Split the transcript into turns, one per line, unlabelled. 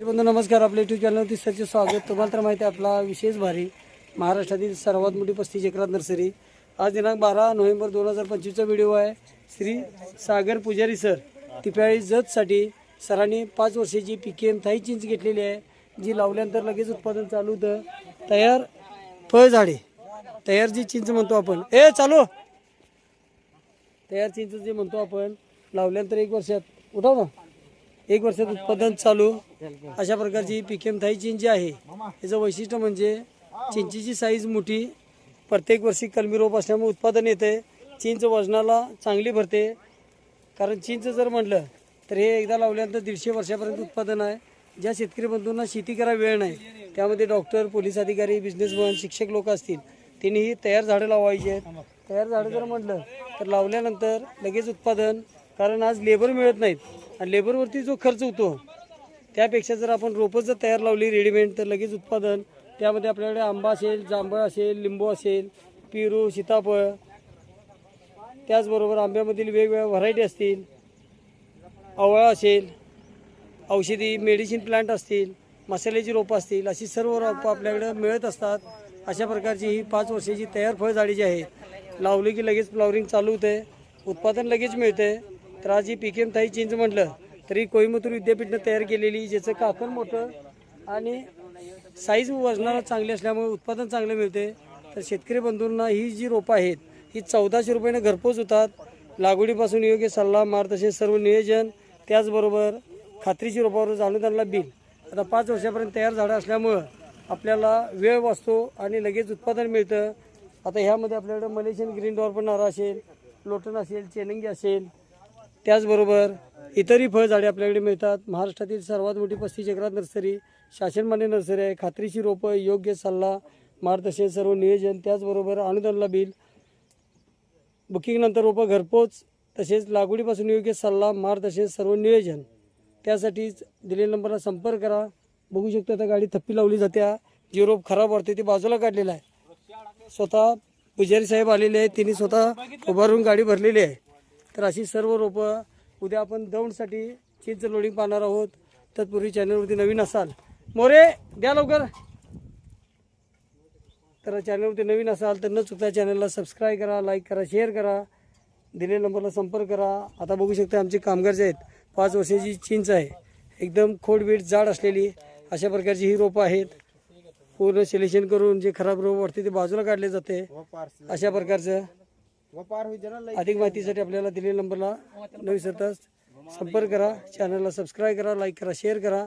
बंधू नमस्कार. आपल्या यूट्यूब चॅनलवरती सरचे स्वागत. तुम्हाला तर माहिती आहे आपला विशेष भारी महाराष्ट्रातील सर्वात मोठी 35 एकरात नर्सरी. आज दिनांक 12 नोव्हेंबर 2025चा व्हिडिओ आहे. श्री सागर पुजारी सर तिप्याळी जतसाठी सरांनी 5 वर्षाची PKM थाई चिंच घेतलेली आहे, जी लावल्यानंतर लगेच उत्पादन चालू होतं. तयार फळझाडे, तयार जी चिंच म्हणतो आपण, तयार चिंच जे म्हणतो आपण, लावल्यानंतर 1 वर्षात उठाव ना, 1 वर्षात उत्पादन चालू. अशा प्रकारची PKM थाई चिंच जी आहे, याचं वैशिष्ट्य म्हणजे चिंचीची साईज मोठी, प्रत्येक वर्षी कलमी रोप असल्यामुळे उत्पादन येते. चिंच वजनाला चांगली भरते, कारण चिंच जर म्हटलं तर हे एकदा लावल्यानंतर 150 वर्षापर्यंत उत्पादन आहे. ज्या शेतकरी बंधूंना शेती करा वेळ नाही, त्यामध्ये डॉक्टर, पोलीस अधिकारी, बिझनेसमॅन, शिक्षक लोक असतील, त्यांनी ही तयार झाडं लावायची आहेत. तयार झाडं जर म्हटलं तर लावल्यानंतर लगेच उत्पादन, कारण आज लेबर मिळत नाहीत आणि लेबरवरती जो खर्च होतो त्यापेक्षा जर आपण रोपं जर तयार लावली रेडीमेड तर लगेच उत्पादन. त्यामध्ये आपल्याकडे आंबा असेल, जांभळ असेल, लिंबू असेल, पेरू, सीताफळ, त्याचबरोबर आंब्यामधील वेगवेगळ्या व्हरायटी असतील, आवळा असेल, औषधी मेडिसिन प्लांट असतील, मसाल्याची रोपं असतील, अशी सर्व रोपं आपल्याकडे मिळत असतात. अशा प्रकारची ही 5 वर्षाची तयार फळझाडी जी आहे, लावली की लगेच फ्लॉवरिंग चालू होते, उत्पादन लगेच मिळते. तर आज ही PKM थाई चिंच म्हटलं तरी कोईमतूर विद्यापीठनं तयार केलेली, ज्याचं काकण मोठं आणि साईज वजनाला चांगली असल्यामुळे उत्पादन चांगलं मिळते. तर शेतकरी बंधूंना ही जी रोपं आहेत ही 1400 रुपयाने घरपोच होतात. लागवडीपासून योग्य सल्ला, मार्गदर्शन, सर्व नियोजन, त्याचबरोबर खात्रीची रोपावर अनुदानाला बिल. आता 5 वर्षापर्यंत तयार झाडं असल्यामुळं आपल्याला वेळ वाचतो आणि लगेच उत्पादन मिळतं. आता ह्यामध्ये आपल्याकडे मलेशियन ग्रीन डॉर्फन नारा असेल, लोटन असेल, चेलंगी असेल, त्याचबरोबर इतरही फळझाडे आपल्याकडे मिळतात. महाराष्ट्रातील सर्वात मोठी 35 एकरात नर्सरी, शासनमान्य नर्सरी आहे. खात्रीची रोपं, योग्य सल्ला, मार्गदर्शन, सर्व नियोजन, त्याचबरोबर अनुदानाला बिल, बुकिंगनंतर रोपं घरपोच, तसेच लागवडीपासून योग्य सल्ला, मार्गदर्शन, सर्व नियोजन. त्यासाठीच दिलेल्या नंबरला संपर्क करा. बघू शकता आता गाडी थप्पी लावली जाते, जी रोप खराब वाटते ती बाजूला काढलेला आहे. स्वतः पुजारी साहेब आलेले आहेत, त्यांनी स्वतः उभारून गाडी भरलेली आहे. तर अशी सर्व रोपं उद्या आपण दौंडसाठी चिंच लोडिंग पाहणार आहोत. तत्पूर्वी चॅनलवरती नवीन असाल, मोरे द्या लवकर, तर चॅनलवरती नवीन असाल तर न चुकता चॅनलला सबस्क्राईब करा, लाईक करा, शेअर करा, दिलेल्या नंबरला संपर्क करा. आता बघू शकता आमचे कामगार जे आहेत, 5 वर्षाची चिंच आहे, एकदम खोडबीट जाड असलेली अशा प्रकारची ही रोपं आहेत. पूर्ण सिलेक्शन करून जे खराब रोप वाटते ते बाजूला काढले जाते. अशा प्रकारचं अधिक माहितीसाठी आपल्याला दिलेल्या नंबरला न विसरता संपर्क करा. चॅनलला सबस्क्राईब करा, लाईक करा, शेअर करा.